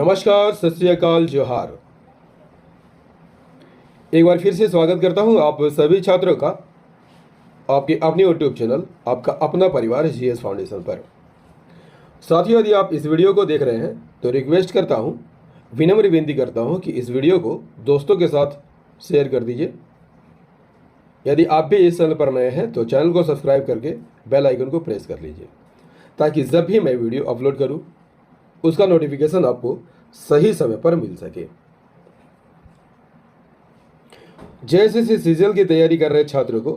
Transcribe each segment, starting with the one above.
नमस्कार, सत श्री अकाल, जोहार। एक बार फिर से स्वागत करता हूं आप सभी छात्रों का आपके अपने यूट्यूब चैनल आपका अपना परिवार जीएस फाउंडेशन पर। साथियों, यदि आप इस वीडियो को देख रहे हैं तो रिक्वेस्ट करता हूं, विनम्र विनती करता हूं कि इस वीडियो को दोस्तों के साथ शेयर कर दीजिए। यदि आप भी इस चैनल पर नए हैं तो चैनल को सब्सक्राइब करके बेल आइकन को प्रेस कर लीजिए, ताकि जब भी मैं वीडियो अपलोड करूँ उसका नोटिफिकेशन आपको सही समय पर मिल सके। जेएसएससी सीजीएल की तैयारी कर रहे छात्रों को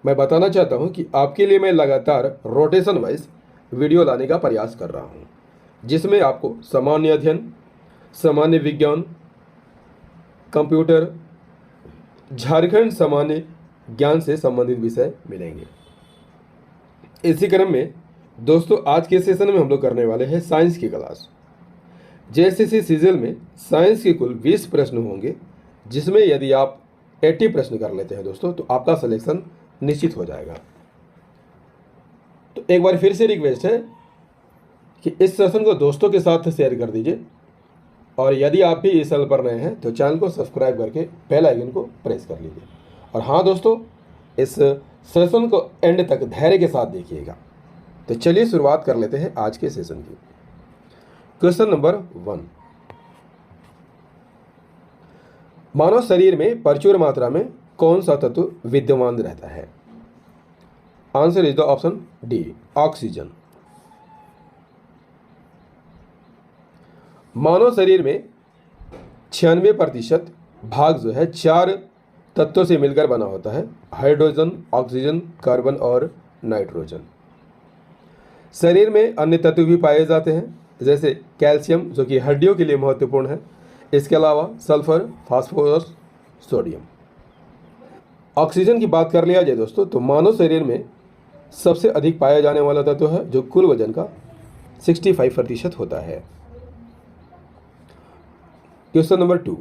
मैं बताना चाहता हूं कि आपके लिए मैं लगातार रोटेशन वाइज वीडियो लाने का प्रयास कर रहा हूं, जिसमें आपको सामान्य अध्ययन, सामान्य विज्ञान, कंप्यूटर, झारखंड सामान्य ज्ञान से संबंधित विषय मिलेंगे। इसी क्रम में दोस्तों, आज के सेशन में हम लोग करने वाले हैं साइंस की क्लास। जेएसएससी सीजीएल में साइंस के कुल 20 प्रश्न होंगे, जिसमें यदि आप 80 प्रश्न कर लेते हैं दोस्तों तो आपका सिलेक्शन निश्चित हो जाएगा। तो एक बार फिर से रिक्वेस्ट है कि इस सेशन को दोस्तों के साथ शेयर कर दीजिए, और यदि आप भी इस चैनल पर नए हैं तो चैनल को सब्सक्राइब करके बेल आइकन को प्रेस कर लीजिए। और हाँ दोस्तों, इस सेशन को एंड तक धैर्य के साथ देखिएगा। तो चलिए शुरुआत कर लेते हैं आज के सेशन की। क्वेश्चन नंबर 1, मानव शरीर में प्रचुर मात्रा में कौन सा तत्व विद्यमान रहता है? Answer is the option D, oxygen. मानव शरीर में 96% भाग जो है 4 तत्वों से मिलकर बना होता है: हाइड्रोजन, ऑक्सीजन, कार्बन और नाइट्रोजन। शरीर में अन्य तत्व भी पाए जाते हैं, जैसे कैल्शियम, जो कि हड्डियों के लिए महत्वपूर्ण है। इसके अलावा सल्फर, फास्फोरस, सोडियम। ऑक्सीजन की बात कर लिया जाए दोस्तों तो मानव शरीर में सबसे अधिक पाया जाने वाला तत्व है, जो कुल वजन का 65% होता है। क्वेश्चन नंबर 2,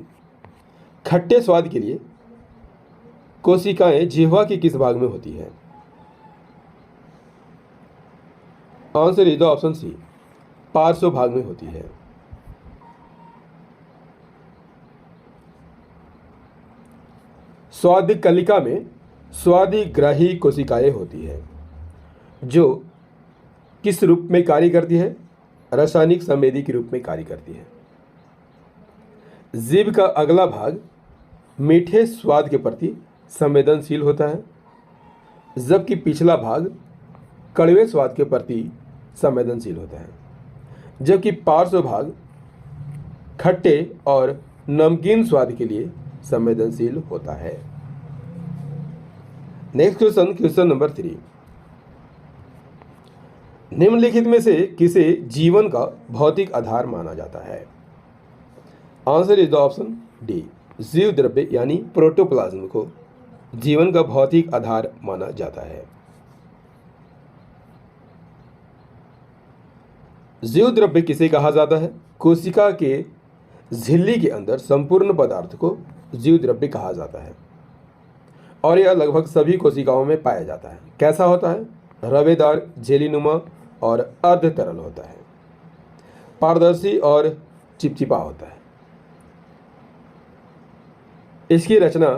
खट्टे स्वाद के लिए कोशिकाएं जिह्वा के किस भाग में होती है? Answer is the option C, पार्श्व भाग में होती है। स्वाद कलिका में स्वादिग्राही कोशिकाएं होती है, जो किस रूप में कार्य करती है? रासायनिक संवेदी के रूप में कार्य करती है। जीभ का अगला भाग मीठे स्वाद के प्रति संवेदनशील होता है, जबकि पिछला भाग कड़वे स्वाद के प्रति संवेदनशील होता है। जबकि पार्श्व भाग खट्टे और नमकीन स्वाद के लिए संवेदनशील होता है। नेक्स्ट क्वेश्चन, क्वेश्चन नंबर 3, निम्नलिखित में से किसे जीवन का भौतिक आधार माना जाता है? Answer is the option D, जीव द्रव्य यानी प्रोटोप्लाज्म को जीवन का भौतिक आधार माना जाता है। जीव द्रव्य किसे कहा जाता है? कोशिका के झिल्ली के अंदर संपूर्ण पदार्थ को जीव द्रव्य कहा जाता है, और यह लगभग सभी कोशिकाओं में पाया जाता है। कैसा होता है? रवेदार, जेलीनुमा और अर्ध तरल होता है, पारदर्शी और चिपचिपा होता है। इसकी रचना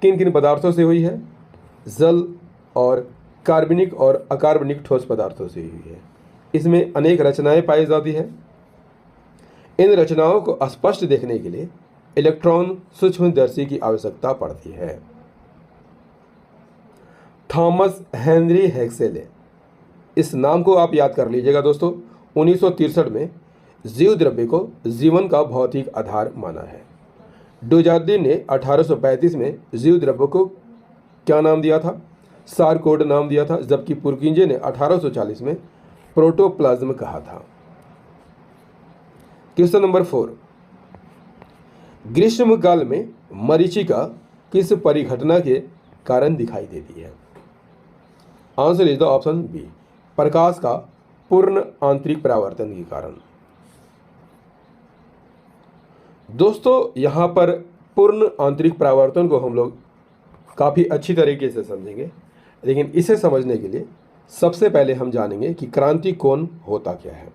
किन किन पदार्थों से हुई है? जल और कार्बनिक और अकार्बनिक ठोस पदार्थों से हुई है। इसमें अनेक रचनाएं पाई जाती हैं। इन रचनाओं को स्पष्ट देखने के लिए इलेक्ट्रॉन सूक्ष्मदर्शी की आवश्यकता पड़ती है। थॉमस हेनरी हेक्सेले, इस नाम को आप याद कर लीजिएगा दोस्तों, 1963 में जीव द्रव्य को जीवन का भौतिक आधार माना है। डुजार्डिन ने 1835 में जीव द्रव्य को क्या नाम दिया था? सारकोड नाम दिया था, जबकि पुरकिंजे ने 1840 में प्रोटोप्लाज्म कहा था। क्वेश्चन नंबर 4, ग्रीष्मकाल में मरीचिका किस परिघटना के कारण दिखाई देती है? Answer is the option B, प्रकाश का पूर्ण आंतरिक परावर्तन के कारण। दोस्तों, यहां पर पूर्ण आंतरिक परावर्तन को हम लोग काफ़ी अच्छी तरीके से समझेंगे, लेकिन इसे समझने के लिए सबसे पहले हम जानेंगे कि क्रांति कोण होता क्या है।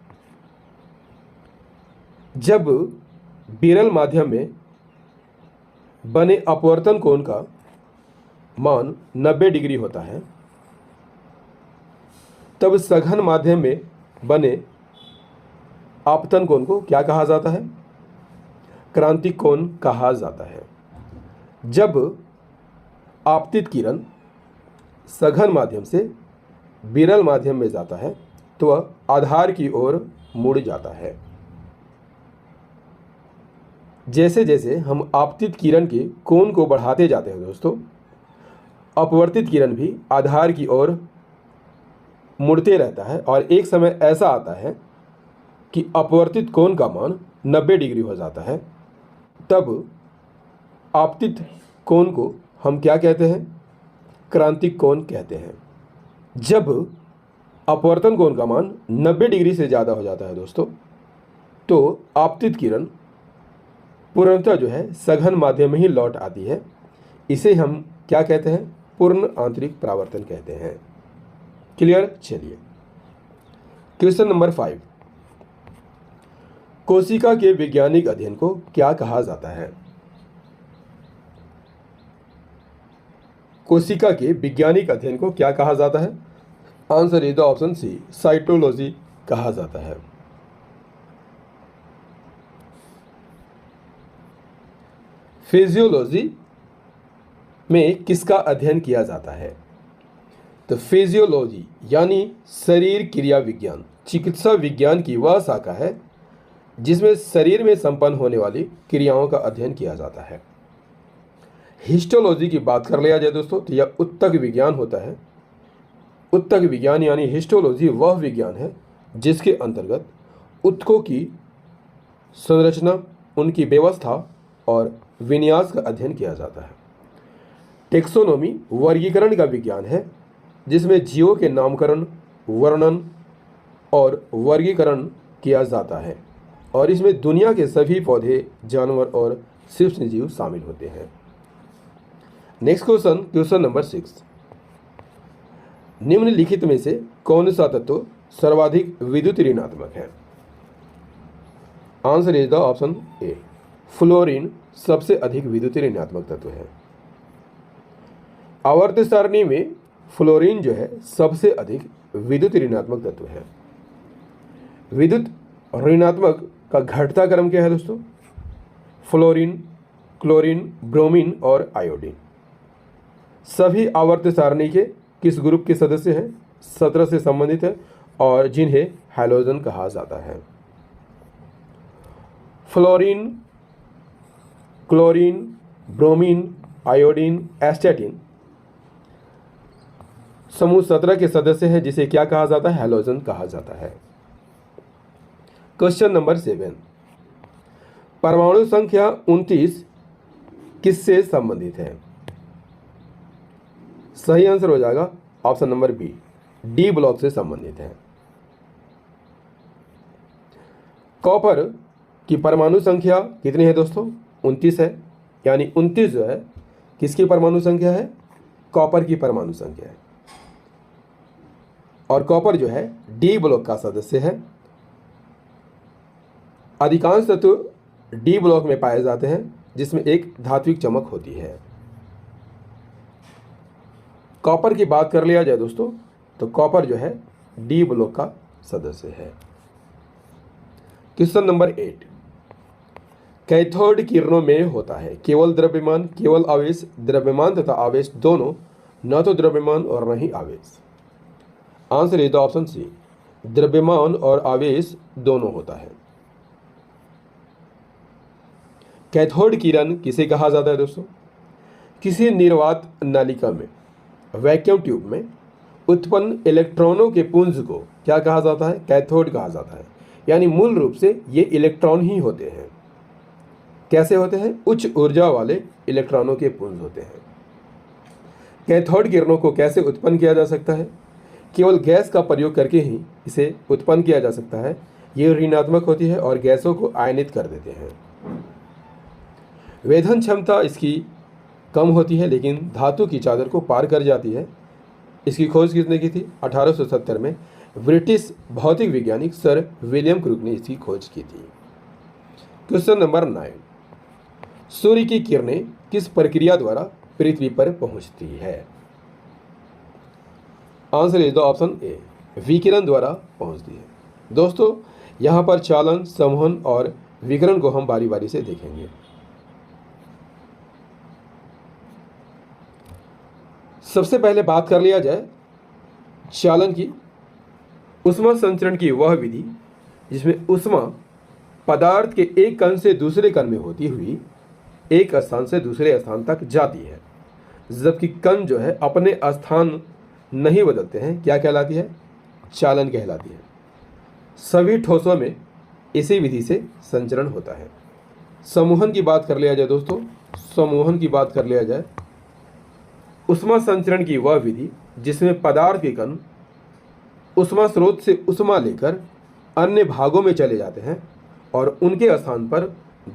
जब विरल माध्यम में बने अपवर्तन कोण का मान 90 डिग्री होता है, तब सघन माध्यम में बने आपतन कोण को क्या कहा जाता है? क्रांतिक कोण कहा जाता है। जब आपतित किरण सघन माध्यम से विरल माध्यम में जाता है तो वह आधार की ओर मुड़ जाता है। जैसे जैसे हम आपतित किरण के कोण को बढ़ाते जाते हैं दोस्तों, अपवर्तित किरण भी आधार की ओर मुड़ते रहता है और एक समय ऐसा आता है कि अपवर्तित कोण का मान 90 डिग्री हो जाता है। तब आपतित कोण को हम क्या कहते हैं? क्रांतिक कोण कहते हैं। जब अपवर्तन कोण का मान 90 डिग्री से ज़्यादा हो जाता है दोस्तों, तो आपतित किरण पूर्णतः जो है सघन माध्यम में ही लौट आती है। इसे हम क्या कहते हैं? पूर्ण आंतरिक परावर्तन कहते हैं। क्लियर? चलिए क्वेश्चन नंबर 5, कोशिका के वैज्ञानिक अध्ययन को क्या कहा जाता है? कोशिका के वैज्ञानिक अध्ययन को क्या कहा जाता है? Answer is the option C, cytology कहा जाता है। फिजियोलॉजी में किसका अध्ययन किया जाता है? तो फिजियोलॉजी यानी शरीर क्रिया विज्ञान, चिकित्सा विज्ञान की वह शाखा है जिसमें शरीर में संपन्न होने वाली क्रियाओं का अध्ययन किया जाता है। हिस्टोलॉजी की बात कर लिया जाए दोस्तों तो यह ऊतक विज्ञान होता है। ऊतक विज्ञान यानी हिस्टोलॉजी वह विज्ञान है जिसके अंतर्गत ऊतकों की संरचना, उनकी व्यवस्था और विन्यास का अध्ययन किया जाता है। टेक्सोनोमी वर्गीकरण का विज्ञान है जिसमें जीवों के नामकरण, वर्णन और वर्गीकरण किया जाता है और इसमें दुनिया के सभी पौधे, जानवर और सूक्ष्म जीव शामिल होते हैं। नेक्स्ट क्वेश्चन, क्वेश्चन नंबर 6, निम्नलिखित में से कौन सा तत्व सर्वाधिक विद्युत ऋणात्मक है? Answer is the option A, fluorine सबसे अधिक विद्युत ऋणात्मक तत्व है। आवर्त सारणी में फ्लोरीन जो है सबसे अधिक विद्युत ऋणात्मक तत्व है। विद्युत ऋणात्मक का घटता क्रम क्या है दोस्तों? फ्लोरीन, क्लोरीन, ब्रोमीन और आयोडीन। सभी आवर्त सारणी के किस ग्रुप के सदस्य हैं? 17 से संबंधित है और जिन्हें हैलोजन कहा जाता है। फ्लोरीन, क्लोरीन, ब्रोमीन, आयोडीन, एस्टेटिन समूह 17 के सदस्य हैं जिसे क्या कहा जाता है? हैलोजन कहा जाता है। क्वेश्चन नंबर 7, परमाणु संख्या 29 किससे संबंधित है? सही आंसर हो जाएगा option number B, D block से संबंधित है। कॉपर की परमाणु संख्या कितनी है दोस्तों? 29 है, यानी 29 जो है किसकी परमाणु संख्या है? कॉपर की परमाणु संख्या है और कॉपर जो है डी ब्लॉक का सदस्य है। अधिकांश तत्व डी ब्लॉक में पाए जाते हैं जिसमें एक धात्विक चमक होती है। कॉपर की बात कर लिया जाए दोस्तों तो कॉपर जो है डी ब्लॉक का सदस्य है। क्वेश्चन नंबर 8, कैथोड किरणों में होता है केवल द्रव्यमान, केवल आवेश, द्रव्यमान तथा आवेश दोनों, न तो द्रव्यमान और न ही आवेश। Answer is the option C, द्रव्यमान और आवेश दोनों होता है। कैथोड किरण किसे कहा जाता है दोस्तों? किसी निर्वात नालिका में, वैक्यूम ट्यूब में उत्पन्न इलेक्ट्रॉनों के पुंज को क्या कहा जाता है? कैथोड कहा जाता है। यानी मूल रूप से ये इलेक्ट्रॉन ही होते हैं। कैसे होते हैं? उच्च ऊर्जा वाले इलेक्ट्रॉनों के पुंज होते हैं। कैथोड किरणों को कैसे उत्पन्न किया जा सकता है? केवल गैस का प्रयोग करके ही इसे उत्पन्न किया जा सकता है। ये ऋणात्मक होती है और गैसों को आयनित कर देते हैं। वेधन क्षमता इसकी कम होती है लेकिन धातु की चादर को पार कर जाती है। इसकी खोज किसने की थी? 1870 में ब्रिटिश भौतिक वैज्ञानिक सर विलियम क्रूक ने इसकी खोज की थी। क्वेश्चन नंबर 9, सूर्य की किरणें किस प्रक्रिया द्वारा पृथ्वी पर पहुंचती है? Answer is the option A, विकिरण द्वारा पहुंचती है। दोस्तों, यहां पर चालन, संवहन और विकिरण को हम बारी बारी से देखेंगे। सबसे पहले बात कर लिया जाए चालन की। ऊष्मा संचरण की वह विधि जिसमें ऊष्मा पदार्थ के एक कण से दूसरे कण में होती हुई एक स्थान से दूसरे स्थान तक जाती है, जबकि कण जो है अपने स्थान नहीं बदलते हैं, क्या कहलाती है? चालन कहलाती है। सभी ठोसों में इसी विधि से संचरण होता है। समूहन की बात कर लिया जाए दोस्तों, समूहन की बात कर लिया जाए, ऊष्मा संचरण की वह विधि जिसमें पदार्थ के कण ऊष्मा स्रोत से ऊष्मा लेकर अन्य भागों में चले जाते हैं और उनके स्थान पर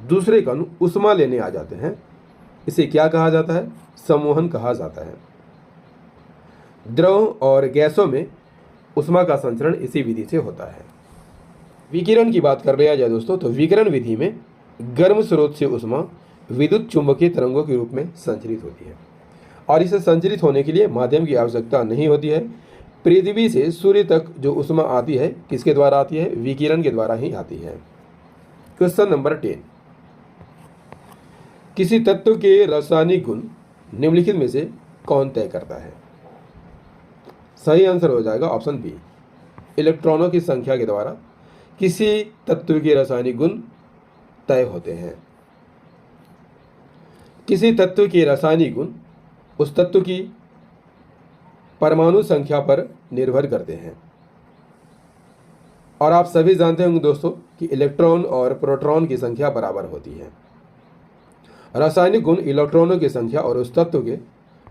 दूसरे कण ऊष्मा लेने आ जाते हैं, इसे क्या कहा जाता है? समूहन कहा जाता है। द्रव और गैसों में ऊष्मा का संचरण इसी विधि से होता है। विकिरण की बात कर लिया जाए दोस्तों, तो विकिरण विधि में गर्म स्रोत से ऊष्मा विद्युत चुंबकीय तरंगों के रूप में संचरित होती है और इसे संचरित होने के लिए माध्यम की आवश्यकता नहीं होती है। पृथ्वी से सूर्य तक जो ऊष्मा आती है किसके द्वारा आती है? विकिरण के द्वारा ही आती है। क्वेश्चन नंबर 10, किसी तत्व के रासायनिक गुण निम्नलिखित में से कौन तय करता है? सही आंसर हो जाएगा ऑप्शन बी, इलेक्ट्रॉनों की संख्या के द्वारा किसी तत्व के रासायनिक गुण तय होते हैं। किसी तत्व के रासायनिक गुण उस तत्व की परमाणु संख्या पर निर्भर करते हैं और आप सभी जानते होंगे दोस्तों कि इलेक्ट्रॉन और प्रोटॉन की संख्या बराबर होती है। रासायनिक गुण इलेक्ट्रॉनों की संख्या और उस तत्व के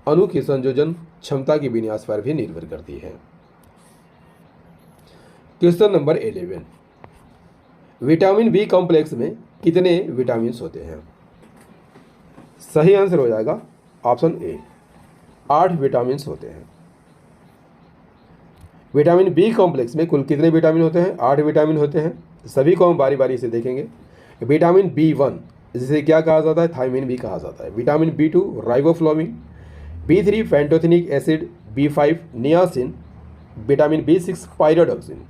अणु की संयोजन क्षमता की विन्यास पर भी निर्भर करती है। Question number 11, vitamin B complex में कितने विटामिन होते हैं? सही आंसर हो जाएगा ऑप्शन ए, 8 विटामिन होते हैं। विटामिन बी कॉम्प्लेक्स में कुल कितने विटामिन होते हैं? 8 विटामिन होते हैं। सभी को हम बारी बारी से देखेंगे। विटामिन B1 जिसे क्या कहा जाता है? थायमिन भी कहा जाता है। Vitamin B2 riboflavin, B3 pantothenic acid, B5 niacin, vitamin B6 pyridoxine,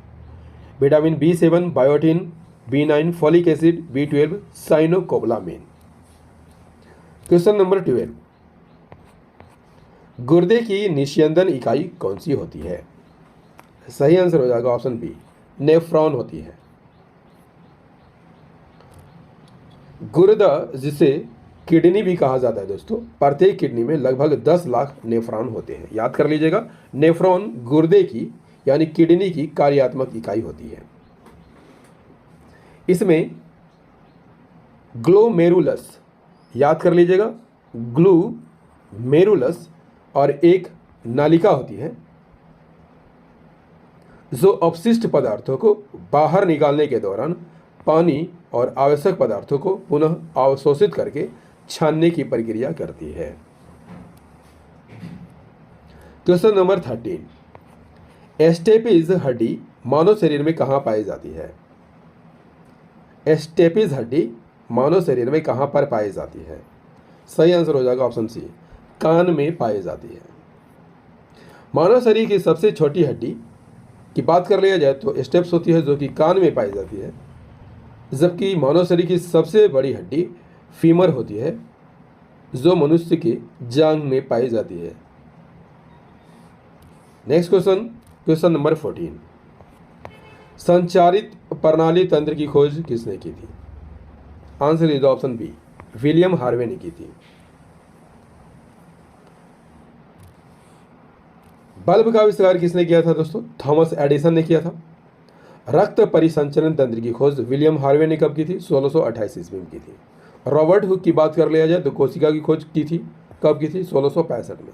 vitamin B7 biotin, B9 folic acid, B12 cyanocobalamin. Question number 12, गुर्दे की निस्यंदन इकाई कौन सी होती है? सही आंसर हो जाएगा ऑप्शन बी, नेफ्रॉन होती है। गुर्दा जिसे किडनी भी कहा जाता है दोस्तों, प्रत्येक किडनी में लगभग 10 लाख नेफ्रॉन होते हैं। याद कर लीजिएगा, नेफ्रॉन गुर्दे की यानी किडनी की कार्यात्मक इकाई होती है। इसमें ग्लोमेरुलस, याद कर लीजिएगा, ग्लूमेरुलस और एक नालिका होती है जो अपशिष्ट पदार्थों को बाहर निकालने के दौरान पानी और आवश्यक पदार्थों को पुनः अवशोषित करके छानने की प्रक्रिया करती है। क्वेश्चन नंबर 13, एस्टेपिज हड्डी मानव शरीर में कहाँ पाई जाती है? एस्टेपिज हड्डी मानव शरीर में कहाँ पर पाई जाती है? सही आंसर हो जाएगा ऑप्शन सी, कान में पाई जाती है। मानव शरीर की सबसे छोटी हड्डी की बात कर लिया जाए तो स्टेप्स होती है जो कि कान में पाई जाती है, जबकि मानव शरीर की सबसे बड़ी हड्डी फीमर होती है जो मनुष्य की जांघ में पाई जाती है। नेक्स्ट क्वेश्चन, क्वेश्चन नंबर 14, संचारित प्रणाली तंत्र की खोज किसने की थी? Answer is option B, William Harvey ने की थी। बल्ब का आविष्कार किसने किया था दोस्तों? थॉमस एडिसन ने किया था। रक्त परिसंचरण तंत्र की खोज विलियम हार्वे ने कब की थी? 1628 ईस्वी में की थी। रॉबर्ट हुक की बात कर लिया जाए तो कोशिका की खोज की थी, कब की थी? 1665 में,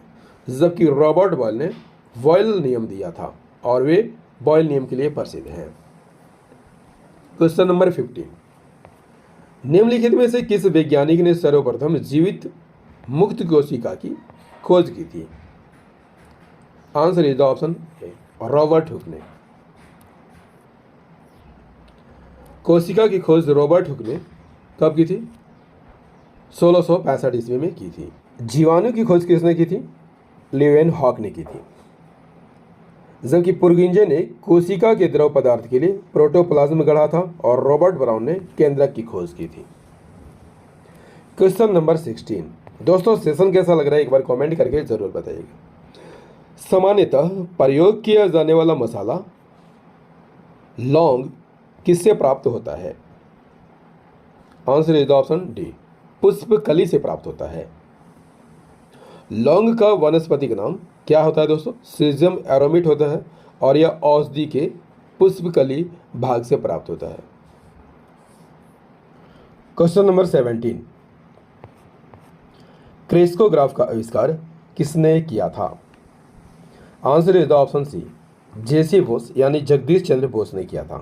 जबकि रॉबर्ट बॉयल ने बॉयल नियम दिया था और वे बॉयल नियम के लिए प्रसिद्ध हैं। क्वेश्चन नंबर 15, निम्नलिखित में से किस वैज्ञानिक ने सर्वप्रथम जीवित मुक्त कोशिका की खोज की थी? Answer is the option A, Robert Hooke ने। कोशिका की खोज रॉबर्ट हुक ने कब की थी? 1665 ईस्वी में की थी। जीवाणु की खोज किसने की थी? लीeuwenhoek ने की थी। जबकि पुर्गिंजे ने कोशिका के द्रव पदार्थ के लिए प्रोटोप्लाज्म गढ़ा था और रॉबर्ट ब्राउन ने केंद्रक की खोज की थी। Question number 16। दोस्तों सेशन कैसा लग रहा है एक बार कमेंट करके जरूर बताइएगा। सामान्यतः प्रयोग किया जाने वाला मसाला लौंग किससे प्राप्त होता है? Answer is the option D, पुष्पकली से प्राप्त होता है। लौंग का वनस्पतिक नाम क्या होता है दोस्तों? सीजियम एरोमेट होता है और यह औषधि के पुष्पकली भाग से प्राप्त होता है। Question number 17। क्रेस्कोग्राफ का आविष्कार किसने किया था? Answer is the option C, J C Bose यानी जगदीश चंद्र बोस ने किया था।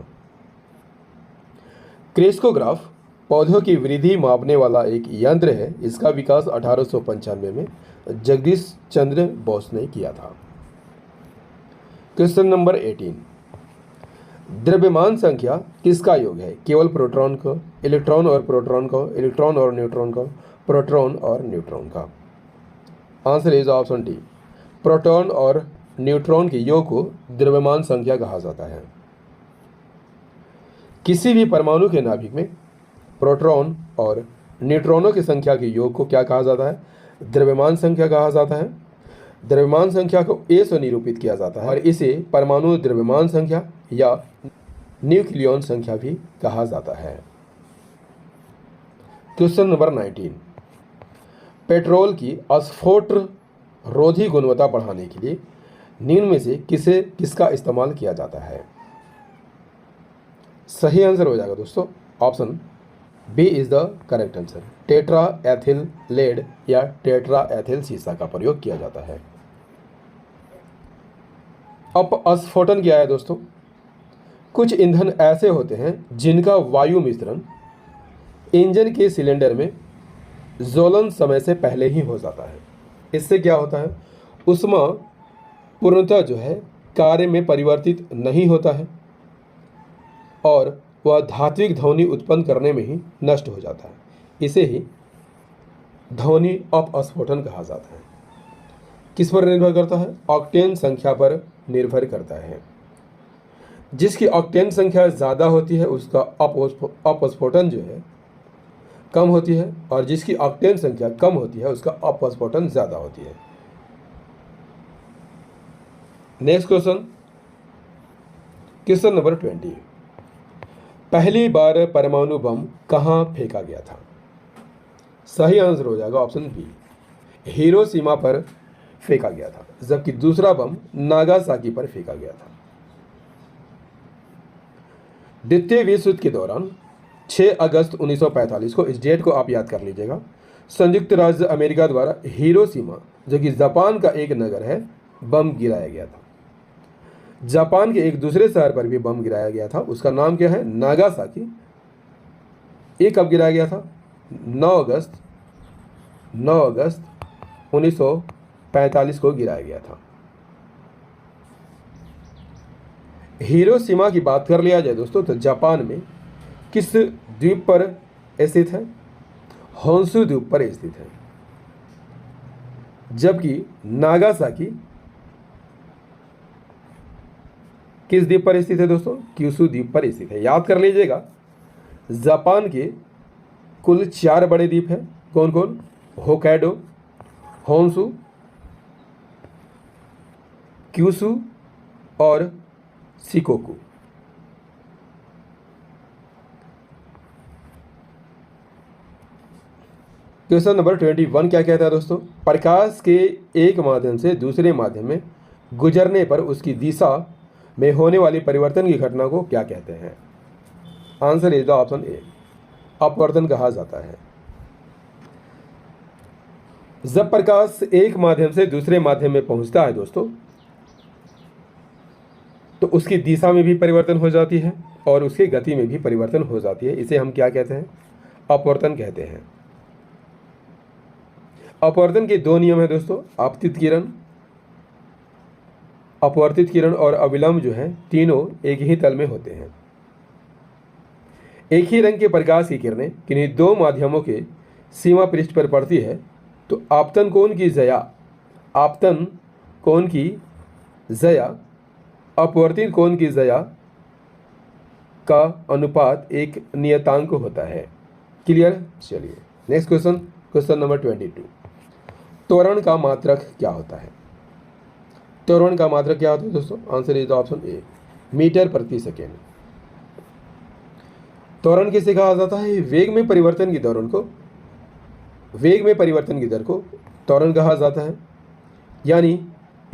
क्रेस्कोग्राफ पौधों की वृद्धि मापने वाला एक यंत्र है। इसका विकास 1895 में जगदीश चंद्र बोस ने किया था। Question number 18। द्रव्यमान संख्या किसका योग है? केवल प्रोटॉन का, इलेक्ट्रॉन और प्रोटॉन का, इलेक्ट्रॉन और न्यूट्रॉन का, प्रोटॉन और न्यूट्रॉन का? Answer is option D, proton और न्यूट्रॉन के योग को द्रव्यमान संख्या कहा जाता है। किसी भी परमाणु के नाभिक में प्रोटॉन और न्यूट्रॉनों की संख्या के योग को क्या कहा जाता है? द्रव्यमान संख्या कहा जाता है। द्रव्यमान संख्या को ए से निरूपित किया जाता है और इसे परमाणु द्रव्यमान संख्या या न्यूक्लियॉन संख्या भी कहा जाता है। Question number 19। पेट्रोल की अस्फोट रोधी गुणवत्ता बढ़ाने के लिए निम्न में से किसका इस्तेमाल किया जाता है? सही आंसर हो जाएगा दोस्तों option B is the correct answer. Tetra ethyl lead या टेट्रा एथिल सीसा का प्रयोग किया जाता है। अब अस्फोटन क्या है दोस्तों? कुछ ईंधन ऐसे होते हैं जिनका वायु मिश्रण इंजन के सिलेंडर में ज्वलन समय से पहले ही हो जाता है। इससे क्या होता है? ऊष्मा पूर्णतः जो है कार्य में परिवर्तित नहीं होता है और वह धात्विक ध्वनि उत्पन्न करने में ही नष्ट हो जाता है। इसे ही ध्वनि अपस्फोटन कहा जाता है। किस पर निर्भर करता है? ऑक्टेन संख्या पर निर्भर करता है। जिसकी ऑक्टेन संख्या ज़्यादा होती है उसका अपस्फोटन जो है कम होती है और जिसकी ऑक्टेन संख्या कम होती है उसका अपस्फोटन ज़्यादा होती है। Next question, question number 20। पहली बार परमाणु बम कहाँ फेंका गया था? सही आंसर हो जाएगा ऑप्शन बी, हिरोशिमा पर फेंका गया था। जबकि दूसरा बम नागासाकी पर फेंका गया था। द्वितीय विश्व युद्ध के दौरान 6 अगस्त 1945 को, इस डेट को आप याद कर लीजिएगा, संयुक्त राज्य अमेरिका द्वारा हिरोशिमा जो कि जापान का एक नगर है बम गिराया गया था। जापान के एक दूसरे शहर पर भी बम गिराया गया था, उसका नाम क्या है? नागासाकी। ये कब गिराया गया था? 9 अगस्त 1945 को गिराया गया था। हिरोशिमा की बात कर लिया जाए दोस्तों तो जापान में किस द्वीप पर स्थित है? होन्शु द्वीप पर स्थित है। जबकि नागासाकी किस द्वीप पर स्थित है दोस्तों? क्यूशु द्वीप पर स्थित है। याद कर लीजिएगा, जापान के कुल 4 बड़े द्वीप हैं। कौन कौन? होक्काइडो, होन्शु, क्यूशु और शिकोकू। क्वेश्चन नंबर 21 क्या कहता है दोस्तों? प्रकाश के एक माध्यम से दूसरे माध्यम में गुजरने पर उसकी दिशा में होने वाली परिवर्तन की घटना को क्या कहते हैं? Answer is the option A, अपवर्तन कहा जाता है। जब प्रकाश एक माध्यम से दूसरे माध्यम में पहुंचता है दोस्तों तो उसकी दिशा में भी परिवर्तन हो जाती है और उसकी गति में भी परिवर्तन हो जाती है। इसे हम क्या कहते हैं? अपवर्तन कहते हैं। अपवर्तन के 2 नियम है दोस्तों, आपतित किरण, अपवर्तित किरण और अविलंब जो है तीनों एक ही तल में होते हैं। एक ही रंग के प्रकाश की किरणें किन्हीं दो माध्यमों के सीमा पृष्ठ पर पड़ती है तो आपतन कोण की ज़या अपवर्तित कोण की ज़या का अनुपात एक नियतांक होता है। क्लियर? चलिए नेक्स्ट क्वेश्चन, क्वेश्चन नंबर 22। त्वरण का मात्रक क्या होता है? त्वरण का मात्रक क्या होता है दोस्तों? Answer is option A, metre प्रति सेकेंड। त्वरण किसे कहा जाता है? वेग में परिवर्तन की दर को त्वरण कहा जाता है। यानी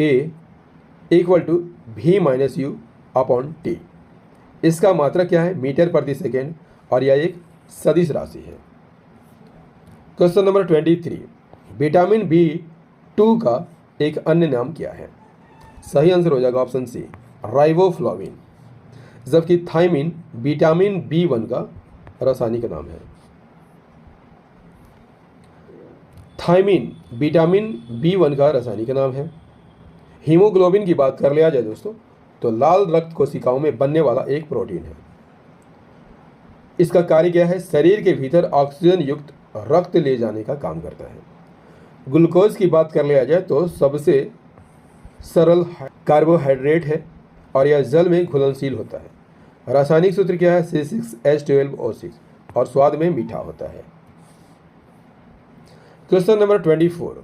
ए इक्वल टू भी माइनस यू अपॉन टी। इसका मात्रक क्या है? मीटर प्रति सेकेंड, और यह एक सदिश राशि है। Question number 23। विटामिन B2 का एक अन्य नाम क्या है? सही आंसर हो जाएगा ऑप्शन सी, राइबोफ्लाविन। जबकि थायमिन विटामिन B1 का रासायनिक नाम है। थायमिन विटामिन B1 का रासायनिक नाम है। हीमोग्लोबिन की बात कर लिया जाए दोस्तों तो लाल रक्त कोशिकाओं में बनने वाला एक प्रोटीन है। इसका कार्य क्या है? शरीर के भीतर ऑक्सीजन युक्त रक्त ले जाने का काम करता है। ग्लूकोज की बात कर लिया जाए तो सबसे सरल कार्बोहाइड्रेट है और यह जल में घुलनशील होता है। रासायनिक सूत्र क्या है? C6H12O6 और स्वाद में मीठा होता है। Question number 24।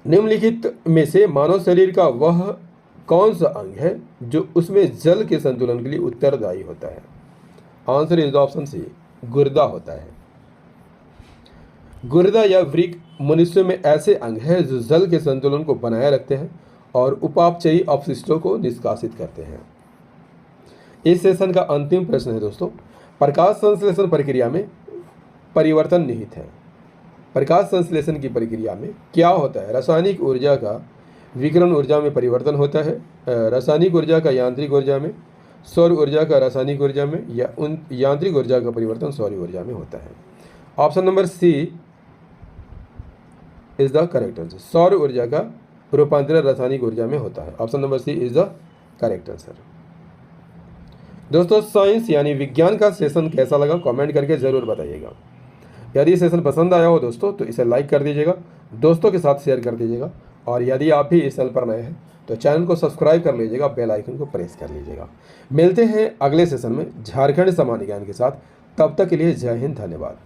निम्नलिखित में से मानव शरीर का वह कौन सा अंग है जो उसमें जल के संतुलन के लिए उत्तरदायी होता है? आंसर इज ऑप्शन सी, गुर्दा होता है। गुर्दा या वृक्क मनुष्य में ऐसे अंग है जो जल के संतुलन को बनाए रखते हैं और उपापचयी अपशिष्टों को निष्कासित करते हैं। इस सेशन का अंतिम प्रश्न है दोस्तों, प्रकाश संश्लेषण प्रक्रिया में परिवर्तन निहित है। प्रकाश संश्लेषण की प्रक्रिया में क्या होता है? रासायनिक ऊर्जा का विकिरण ऊर्जा में परिवर्तन होता है। रासायनिक ऊर्जा का यांत्रिक ऊर्जा में, सौर ऊर्जा का रासायनिक ऊर्जा में, या यांत्रिक ऊर्जा का परिवर्तन सौर ऊर्जा में होता है। Option number C is the correct answer. सौर ऊर्जा का रूपांतरण रासायनिक ऊर्जा में होता है। Option number C is the correct answer. दोस्तों साइंस यानी विज्ञान का सेशन कैसा लगा कमेंट करके ज़रूर बताइएगा। यदि सेशन पसंद आया हो दोस्तों तो इसे लाइक कर दीजिएगा, दोस्तों के साथ शेयर कर दीजिएगा, और यदि आप भी इस चैनल पर नए हैं तो चैनल को सब्सक्राइब कर लीजिएगा, बेल आइकन को प्रेस कर लीजिएगा। मिलते हैं अगले सेशन में झारखंड सामान्य ज्ञान के साथ। तब तक के लिए जय हिंद, धन्यवाद।